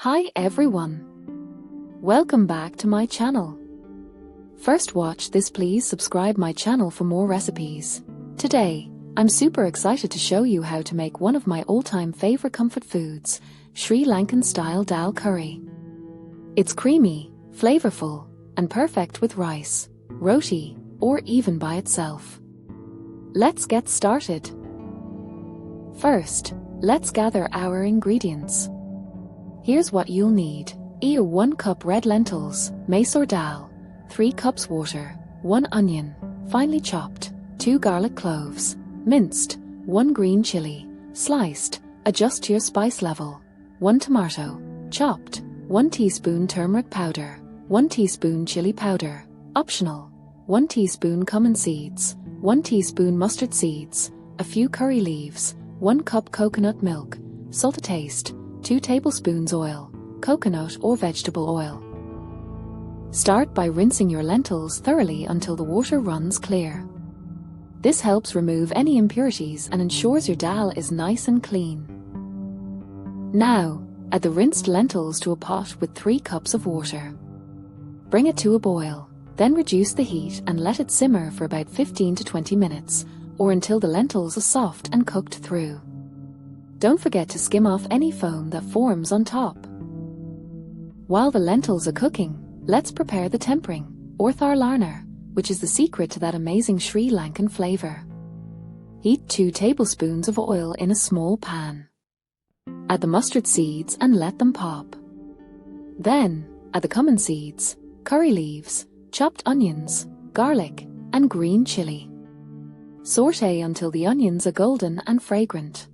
Hi everyone. Welcome back to my channel. First watch this, please subscribe my channel for more recipes. Today, I'm super excited to show you how to make one of my all-time favorite comfort foods, Sri Lankan-style dal curry. It's creamy, flavorful, and perfect with rice, roti, or even by itself. Let's get started. First, let's gather our ingredients. Here's what you'll need. 1 cup red lentils, masoor dal, 3 cups water, 1 onion, finely chopped, 2 garlic cloves, minced, 1 green chili, sliced, adjust to your spice level, 1 tomato, chopped, 1 teaspoon turmeric powder, 1 teaspoon chili powder, optional, 1 teaspoon cumin seeds, 1 teaspoon mustard seeds, a few curry leaves, 1 cup coconut milk, salt to taste, 2 tablespoons oil, coconut or vegetable oil. Start by rinsing your lentils thoroughly until the water runs clear. This helps remove any impurities and ensures your dal is nice and clean. Now, add the rinsed lentils to a pot with 3 cups of water. Bring it to a boil, then reduce the heat and let it simmer for about 15 to 20 minutes, or until the lentils are soft and cooked through. Don't forget to skim off any foam that forms on top. While the lentils are cooking, let's prepare the tempering, or thar larner, which is the secret to that amazing Sri Lankan flavor. Heat 2 tablespoons of oil in a small pan. Add the mustard seeds and let them pop. Then, add the cumin seeds, curry leaves, chopped onions, garlic, and green chili. Sauté until the onions are golden and fragrant.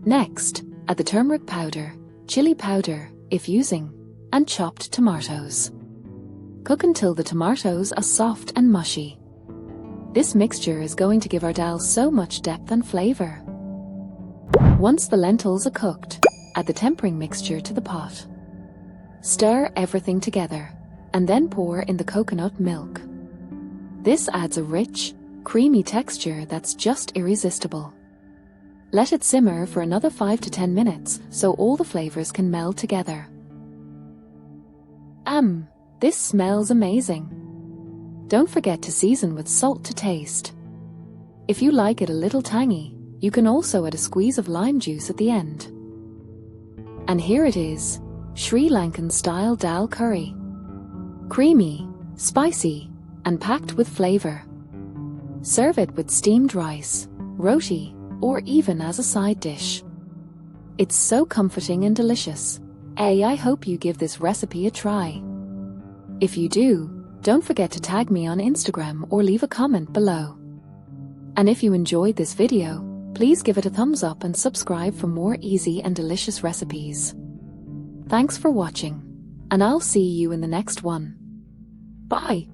Next, add the turmeric powder, chili powder, if using, and chopped tomatoes. Cook until the tomatoes are soft and mushy. This mixture is going to give our dal so much depth and flavor. Once the lentils are cooked, add the tempering mixture to the pot. Stir everything together, and then pour in the coconut milk. This adds a rich, creamy texture that's just irresistible. Let it simmer for another 5 to 10 minutes so all the flavors can meld together. This smells amazing. Don't forget to season with salt to taste. If you like it a little tangy, you can also add a squeeze of lime juice at the end. And here it is, Sri Lankan-style dal curry. Creamy, spicy, and packed with flavor. Serve it with steamed rice, roti, or even as a side dish. It's so comforting and delicious. I hope you give this recipe a try. If you do, don't forget to tag me on Instagram or leave a comment below. And if you enjoyed this video, please give it a thumbs up and subscribe for more easy and delicious recipes. Thanks for watching, and I'll see you in the next one. Bye!